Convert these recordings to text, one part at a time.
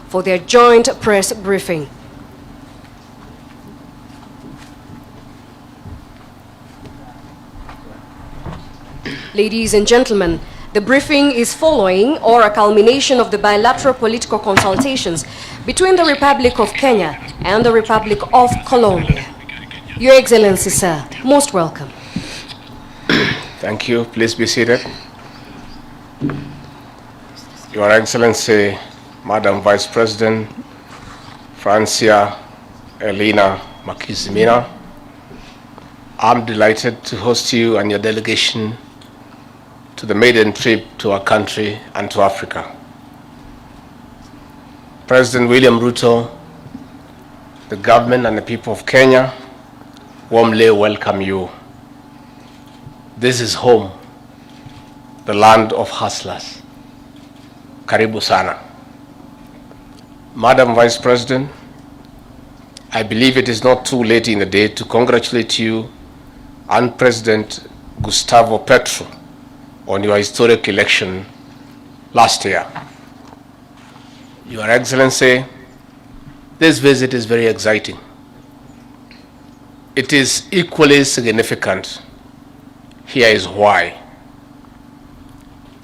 for their joint press briefing. Ladies and gentlemen, the briefing is following or a culmination of the bilateral political consultations between the Republic of Kenya and the Republic of Colombia. Your Excellency, sir, most welcome. Thank you. Please be seated. Your Excellency, Madam Vice President Francia Elena Makizimina, I'm delighted to host you and your delegation to the maiden trip to our country and to Africa. President William Ruto, the government and the people of Kenya warmly welcome you. This is home, the land of hustlers. Karibu sana. Madam Vice President, I believe it is not too late in the day to congratulate you and President Gustavo Petro on your historic election last year. Your Excellency, this visit is very exciting. It is equally significant. Here is why.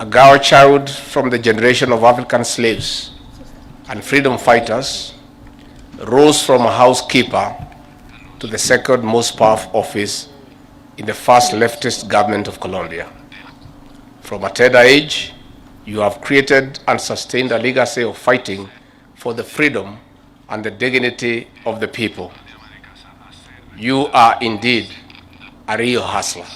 A girl child from the generation of African slaves and freedom fighters rose from a housekeeper to the second most powerful office in the first leftist government of Colombia. From a tender age, you have created and sustained a legacy of fighting for the freedom and the dignity of the people. You are indeed a real hustler.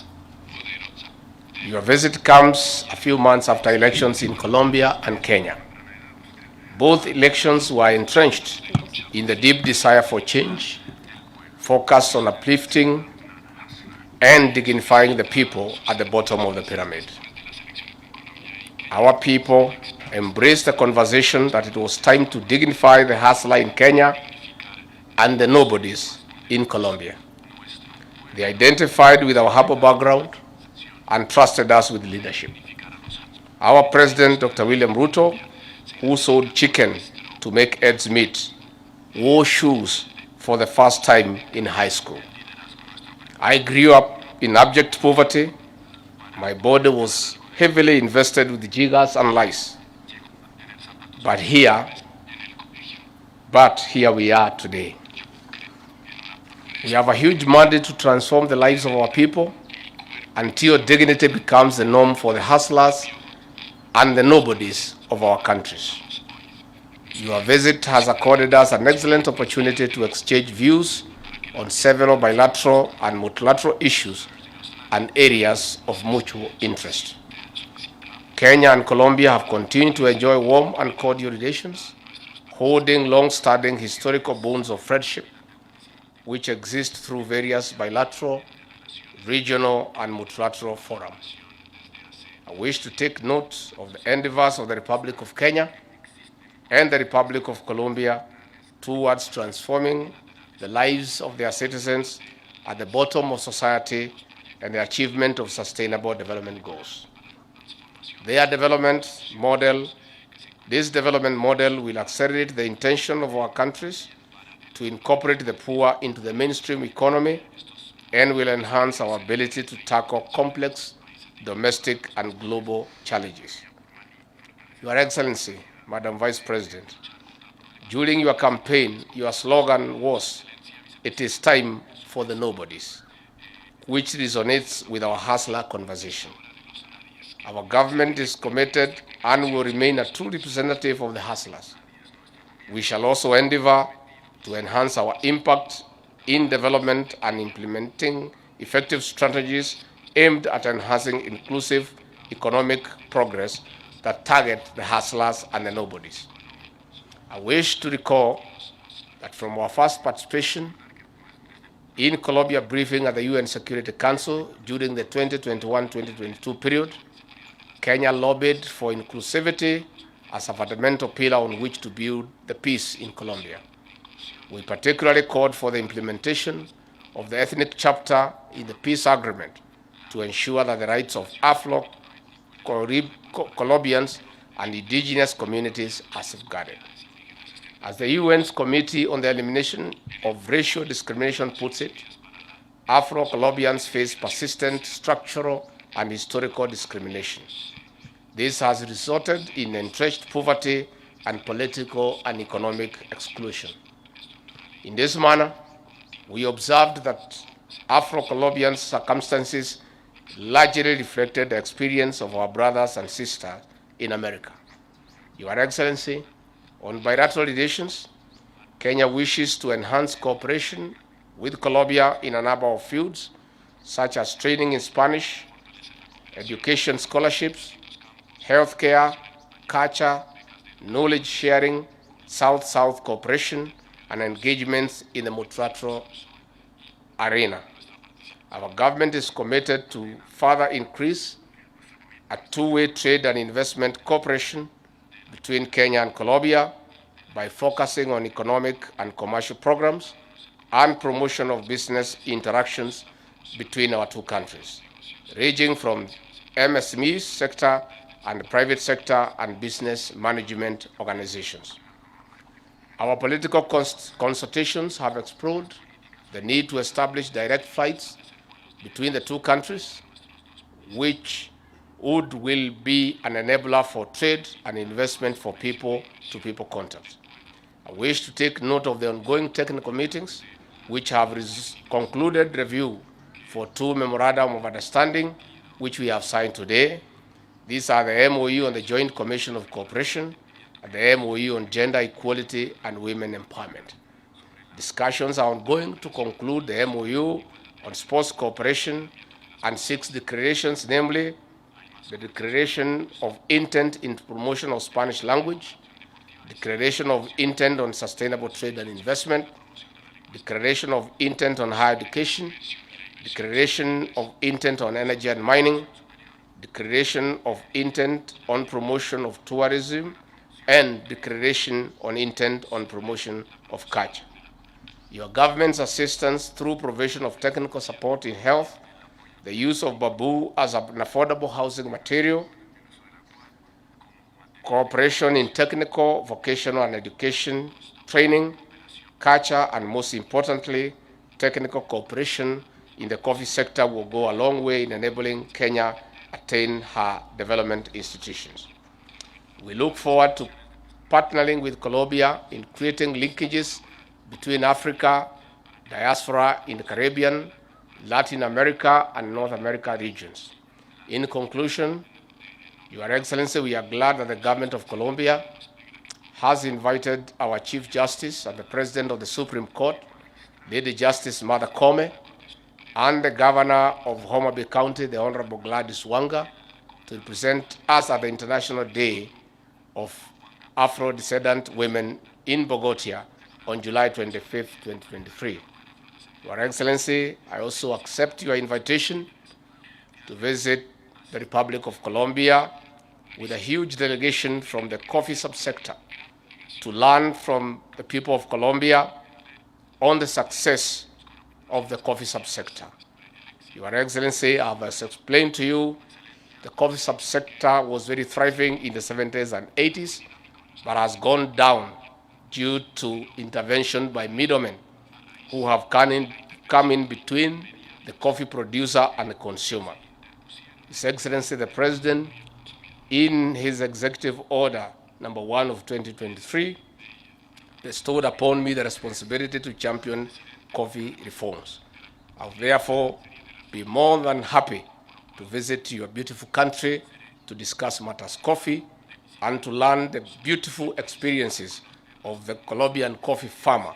Your visit comes a few months after elections in Colombia and Kenya. Both elections were entrenched in the deep desire for change, focused on uplifting and dignifying the people at the bottom of the pyramid. Our people embraced the conversation that it was time to dignify the hustler in Kenya and the nobodies in Colombia. They identified with our humble background and trusted us with leadership. Our President, Dr. William Ruto, who sold chicken to make ends meet, wore shoes for the first time in high school. I grew up in abject poverty. My body was heavily invested with jiggers and lice. But here we are today. We have a huge mandate to transform the lives of our people until dignity becomes the norm for the hustlers and the nobodies of our countries. Your visit has accorded us an excellent opportunity to exchange views on several bilateral and multilateral issues and areas of mutual interest. Kenya and Colombia have continued to enjoy warm and cordial relations, holding long-standing historical bonds of friendship, which exist through various bilateral, regional, and multilateral forums. I wish to take note of the endeavors of the Republic of Kenya and the Republic of Colombia towards transforming the lives of their citizens at the bottom of society and the achievement of sustainable development goals. This development model will accelerate the intention of our countries to incorporate the poor into the mainstream economy and will enhance our ability to tackle complex domestic and global challenges. Your Excellency, Madam Vice President, during your campaign, your slogan was, "It is time for the nobodies," which resonates with our hustler conversation. Our government is committed and will remain a true representative of the hustlers. We shall also endeavor to enhance our impact in development and implementing effective strategies aimed at enhancing inclusive economic progress that target the hustlers and the nobodies. I wish to recall that from our first participation in Colombia briefing at the UN Security Council during the 2021-2022 period, Kenya lobbied for inclusivity as a fundamental pillar on which to build the peace in Colombia. We particularly called for the implementation of the ethnic chapter in the peace agreement to ensure that the rights of Afro-Colombians and indigenous communities are safeguarded. As the UN's Committee on the Elimination of Racial Discrimination puts it, Afro-Colombians face persistent structural and historical discrimination. This has resulted in entrenched poverty and political and economic exclusion. In this manner, we observed that Afro-Colombian circumstances largely reflected the experience of our brothers and sisters in America. Your Excellency, on bilateral relations, Kenya wishes to enhance cooperation with Colombia in a number of fields, such as training in Spanish, education scholarships, healthcare, culture, knowledge sharing, South-South cooperation, and engagements in the multilateral arena. Our government is committed to further increase a two-way trade and investment cooperation between Kenya and Colombia by focusing on economic and commercial programs and promotion of business interactions between our two countries, ranging from MSME sector and private sector and business management organizations. Our political consultations have explored the need to establish direct flights between the two countries, which will be an enabler for trade and investment for people-to-people contact. I wish to take note of the ongoing technical meetings, which have concluded review for two memorandum of understanding, which we have signed today. These are the MOU on the Joint Commission of Cooperation and the MOU on Gender Equality and Women Empowerment. Discussions are ongoing to conclude the MOU on sports cooperation and 6 declarations, namely the Declaration of Intent in Promotion of Spanish Language, Declaration of Intent on Sustainable Trade and Investment, Declaration of Intent on Higher Education, Declaration of Intent on Energy and Mining, Declaration of Intent on Promotion of Tourism, and Declaration on Intent on Promotion of Culture. Your government's assistance through provision of technical support in health, the use of bamboo as an affordable housing material, cooperation in technical, vocational, and education training, culture, and most importantly, technical cooperation in the coffee sector will go a long way in enabling Kenya attain her development institutions. We look forward to partnering with Colombia in creating linkages between Africa, diaspora in the Caribbean, Latin America, and North America regions. In conclusion, Your Excellency, we are glad that the government of Colombia has invited our Chief Justice and the President of the Supreme Court, Lady Justice Martha Koome, and the Governor of Homa Bay County, the Honorable Gladys Wanga, to represent us at the International Day of Afro-Descendant Women in Bogota on July 25th, 2023. Your Excellency, I also accept your invitation to visit the Republic of Colombia with a huge delegation from the coffee subsector to learn from the people of Colombia on the success of the coffee subsector. Your Excellency, I have explained to you, the coffee subsector was very thriving in the 70s and 80s, but has gone down due to intervention by middlemen who have come in between the coffee producer and the consumer. His Excellency the President, in his Executive Order number 1 of 2023, bestowed upon me the responsibility to champion coffee reforms. I'll therefore be more than happy to visit your beautiful country to discuss matters coffee and to learn the beautiful experiences of the Colombian coffee farmer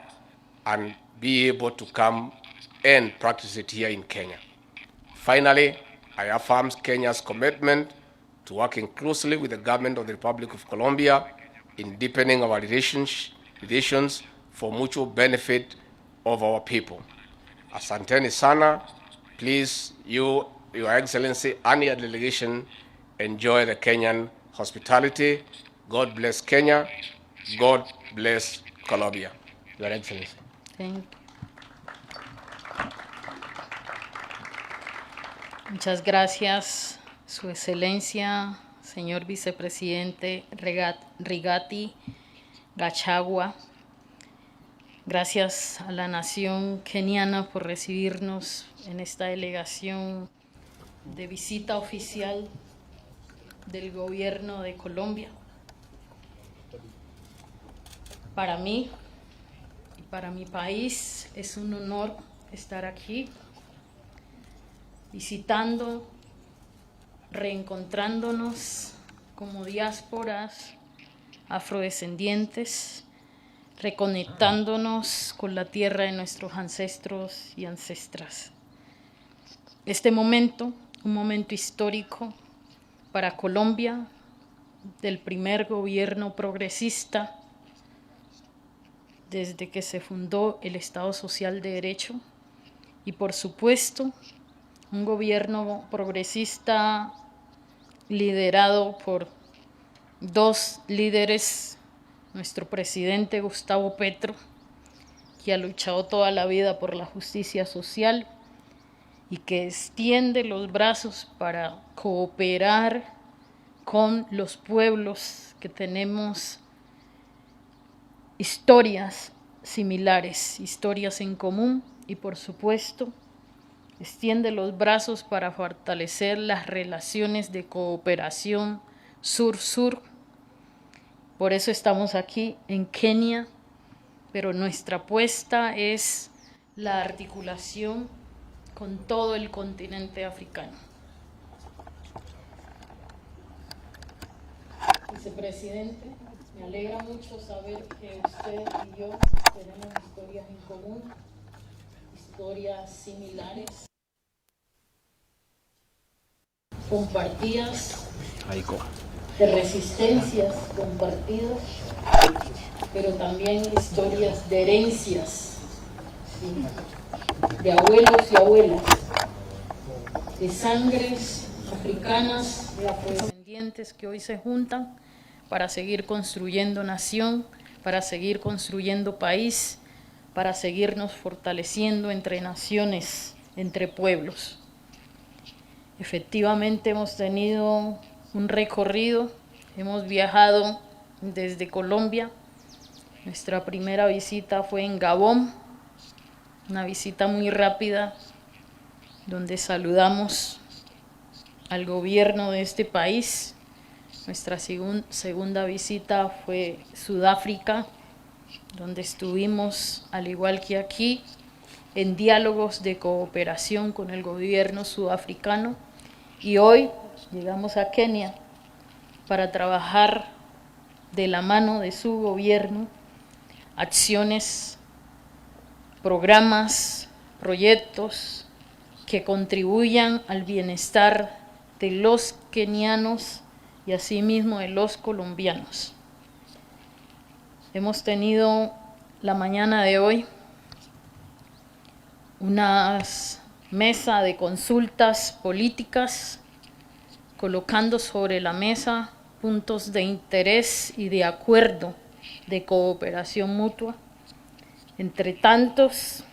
and be able to come and practice it here in Kenya. Finally, I affirm Kenya's commitment to working closely with the government of the Republic of Colombia in deepening our relations for mutual benefit of our people. Asanteni sana. Please, Your Excellency and your delegation, enjoy the Kenyan hospitality. God bless Kenya. God bless Colombia. Your Excellency. Thank you. Muchas gracias, Su Excelencia, señor Vicepresidente Riggy Gachagua. Gracias a la nación keniana por recibirnos en esta delegación de visita oficial del gobierno de Colombia. Para mí y para mi país es un honor estar aquí visitando, reencontrándonos como diásporas afrodescendientes, reconectándonos con la tierra de nuestros ancestros y ancestras. Este momento, un momento histórico para Colombia, del primer gobierno progresista desde que se fundó el Estado Social de Derecho, y por supuesto un gobierno progresista liderado por dos líderes, nuestro presidente Gustavo Petro, que ha luchado toda la vida por la justicia social y que extiende los brazos para cooperar con los pueblos que tenemos historias similares, historias en común, y por supuesto extiende los brazos para fortalecer las relaciones de cooperación sur-sur. Por eso estamos aquí en Kenia, pero nuestra apuesta es la articulación con todo el continente africano. Vicepresidente, me alegra mucho saber que usted y yo tenemos historias en común, historias similares, compartidas, de resistencias compartidas, pero también historias de herencias, ¿sí?, de abuelos y abuelas, de sangres africanas y afrodescendientes que hoy se juntan para seguir construyendo nación, para seguir construyendo país, para seguirnos fortaleciendo entre naciones, entre pueblos. Efectivamente hemos tenido un recorrido, hemos viajado desde Colombia. Nuestra primera visita fue en Gabón, una visita muy rápida, donde saludamos al gobierno de este país. Nuestra segunda visita fue Sudáfrica, donde estuvimos, al igual que aquí, en diálogos de cooperación con el gobierno sudafricano, y hoy llegamos a Kenia para trabajar de la mano de su gobierno acciones, programas, proyectos que contribuyan al bienestar de los kenianos y asimismo de los colombianos. Hemos tenido la mañana de hoy una mesa de consultas políticas, colocando sobre la mesa puntos de interés y de acuerdo de cooperación mutua. Entre tantos,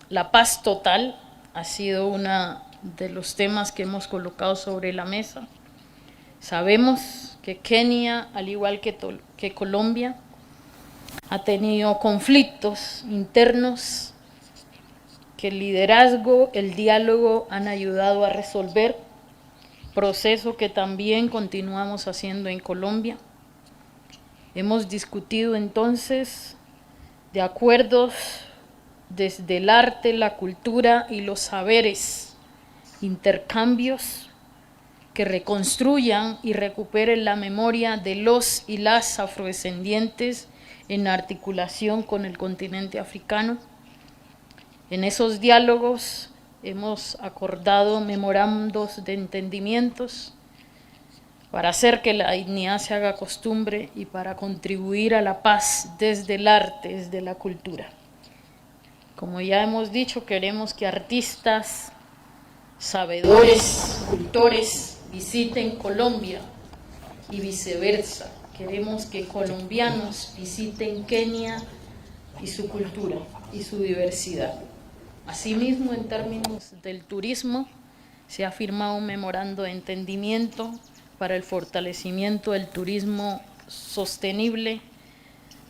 la paz total ha sido uno de los temas que hemos colocado sobre la mesa. Sabemos que Kenia, al igual que Colombia, ha tenido conflictos internos que el liderazgo, el diálogo han ayudado a resolver, proceso que también continuamos haciendo en Colombia. Hemos discutido entonces de acuerdos desde el arte, la cultura y los saberes, intercambios que reconstruyan y recuperen la memoria de los y las afrodescendientes en articulación con el continente africano. En esos diálogos hemos acordado memorandos de entendimientos para hacer que la dignidad se haga costumbre y para contribuir a la paz desde el arte, desde la cultura. Como ya hemos dicho, queremos que artistas, sabedores, cultores visiten Colombia y viceversa. Queremos que colombianos visiten Kenia y su cultura y su diversidad. Asimismo, en términos del turismo, se ha firmado un memorando de entendimiento para el fortalecimiento del turismo sostenible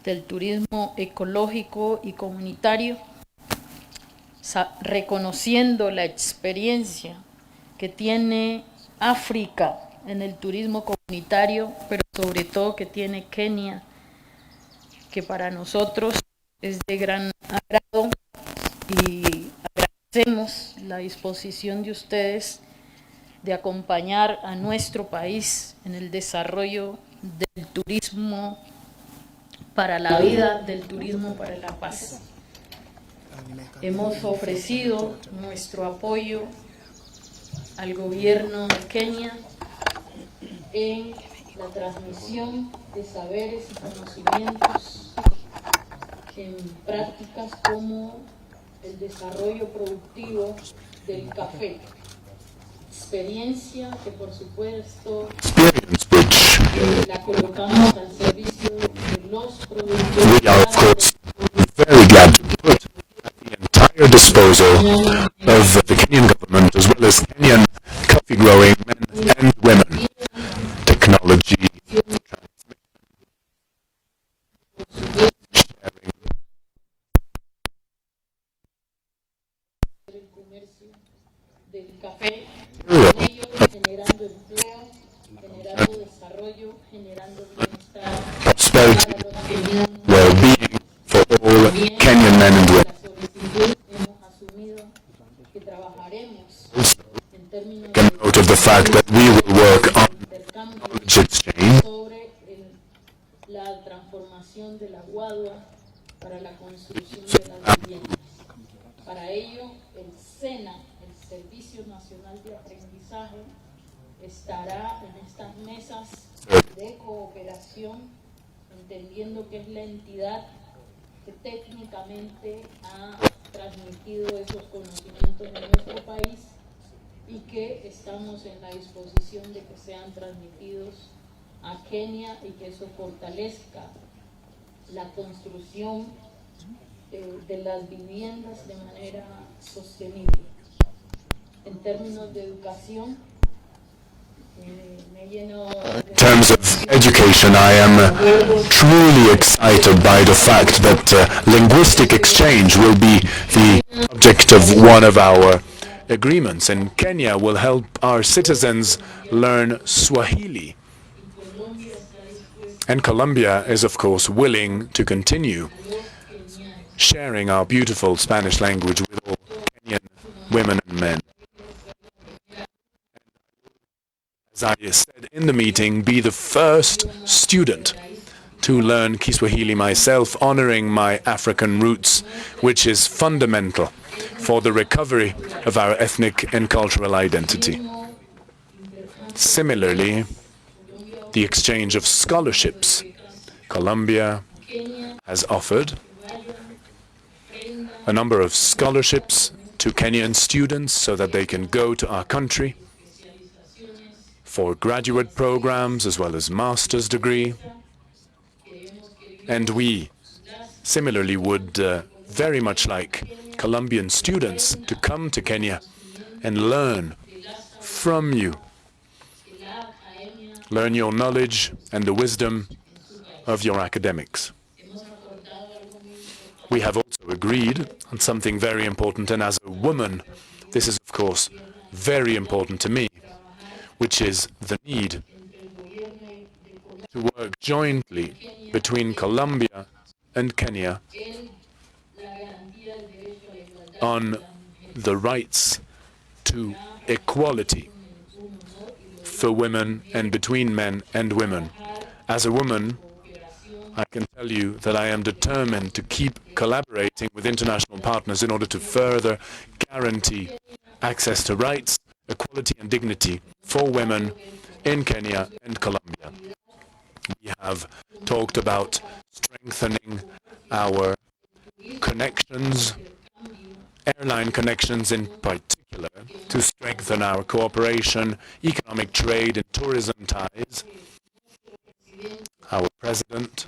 del turismo ecológico y comunitario, reconociendo la experiencia que tiene África en el turismo comunitario, pero sobre todo que tiene Kenia, que para nosotros es de gran agrado, y agradecemos la disposición de ustedes de acompañar a nuestro país en el desarrollo del turismo para la vida, del turismo para la paz. Hemos ofrecido nuestro apoyo al gobierno de Kenia en la transmisión de saberes y conocimientos en prácticas como el desarrollo productivo del café. Experiencia que por supuesto la colocamos al servicio de los productores. We are, of course, very glad to put at the entire disposal of the Kenyan government as well as Kenyan coffee growing men and women technology, transmission, sharing. El comercio del café, con ello generando empleo, generando desarrollo, generando bienestar, Prosperity, well-being for all Kenyan men and women. hemos asumido que trabajaremos en términos Take a note of the fact that we will work on intercambio knowledge exchange sobre la transformación de la guadua para la construcción de las viviendas. Para ello, el SENA, el Servicio Nacional de Aprendizaje, estará en estas mesas de cooperación, entendiendo que es la entidad que técnicamente ha transmitido esos conocimientos en nuestro país y que estamos en la disposición de que sean transmitidos a Kenia y que eso fortalezca la construcción de las viviendas de manera sostenible. En términos de educación, me lleno In terms of education, I am truly excited by the fact that linguistic exchange will be the object of one of our agreements, and Kenya will help our citizens learn Swahili. And Colombia is, of course, willing to continue sharing our beautiful Spanish language with all Kenyan women and men. As I said in the meeting, be the first student to learn Kiswahili myself, honoring my African roots, which is fundamental for the recovery of our ethnic and cultural identity. Similarly, the exchange of scholarships. Colombia has offered a number of scholarships to Kenyan students so that they can go to our country for graduate programs as well as master's degree. And we similarly would very much like Colombian students to come to Kenya and learn from you. Learn your knowledge and the wisdom of your academics. We have also agreed on something very important, and as a woman, this is of course very important to me, which is the need to work jointly between Colombia and Kenya on the rights to equality for women and between men and women. As a woman, I can tell you that I am determined to keep collaborating with international partners in order to further guarantee access to rights, equality and dignity for women in Kenya and Colombia. We have talked about strengthening our connections, airline connections in particular, to strengthen our cooperation, economic trade and tourism ties. Our president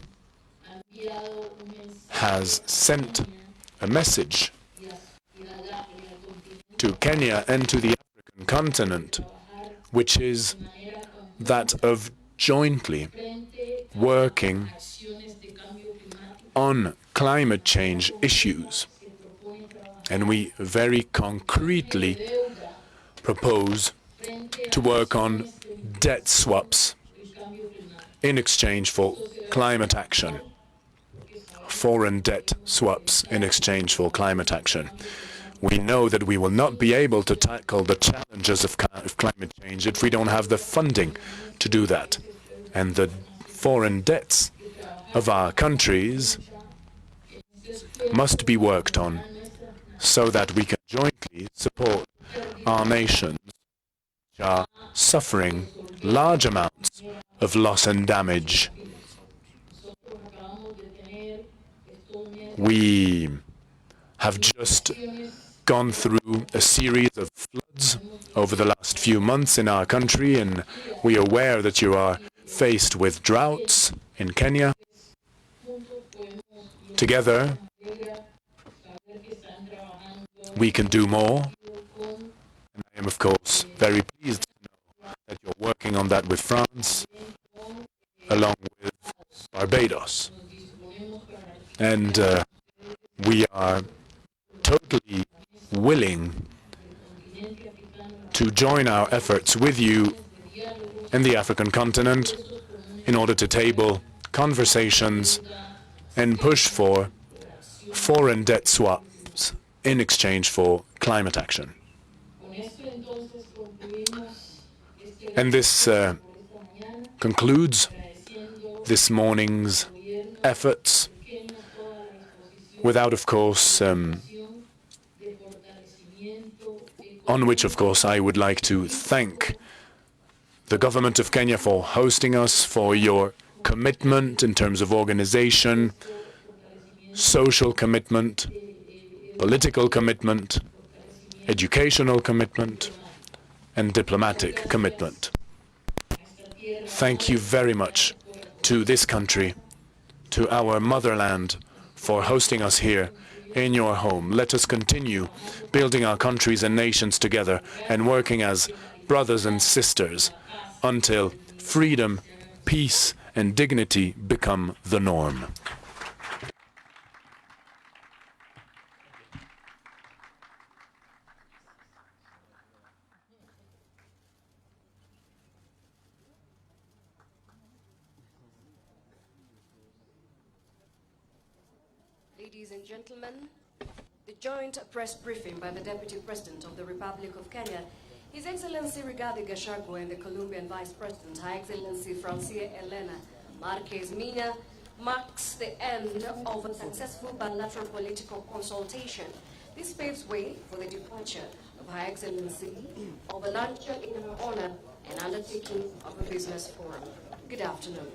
has sent a message to Kenya and to the African continent, which is that of jointly working on climate change issues. And we very concretely propose to work on debt swaps in exchange for climate action. Foreign debt swaps in exchange for climate action. We know that we will not be able to tackle the challenges of climate change if we don't have the funding to do that. And the foreign debts of our countries must be worked on so that we can jointly support our nations which are suffering large amounts of loss and damage. We have just gone through a series of floods over the last few months in our country, and we are aware that you are faced with droughts in Kenya. Together, we can do more. And I am, of course, very pleased to know that you're working on that with France, along with Barbados. And we are totally willing to join our efforts with you in the African continent in order to table conversations and push for foreign debt swaps in exchange for climate action. And this concludes this morning's efforts, without, of course, on which, of course, I would like to thank the government of Kenya for hosting us, for your commitment in terms of organization, social commitment, political commitment, educational commitment, and diplomatic commitment. Thank you very much to this country, to our motherland, for hosting us here in your home. Let us continue building our countries and nations together and working as brothers and sisters until freedom, peace, and dignity become the norm. Ladies and gentlemen, the joint press briefing by the Deputy President of the Republic of Kenya, His Excellency Riggy G, and the Colombian Vice President, Her Excellency Francia Elena Marquez Mina, marks the end of a successful bilateral political consultation. This paves way for the departure of Her Excellency of a luncheon in her honor and undertaking of a business forum. Good afternoon.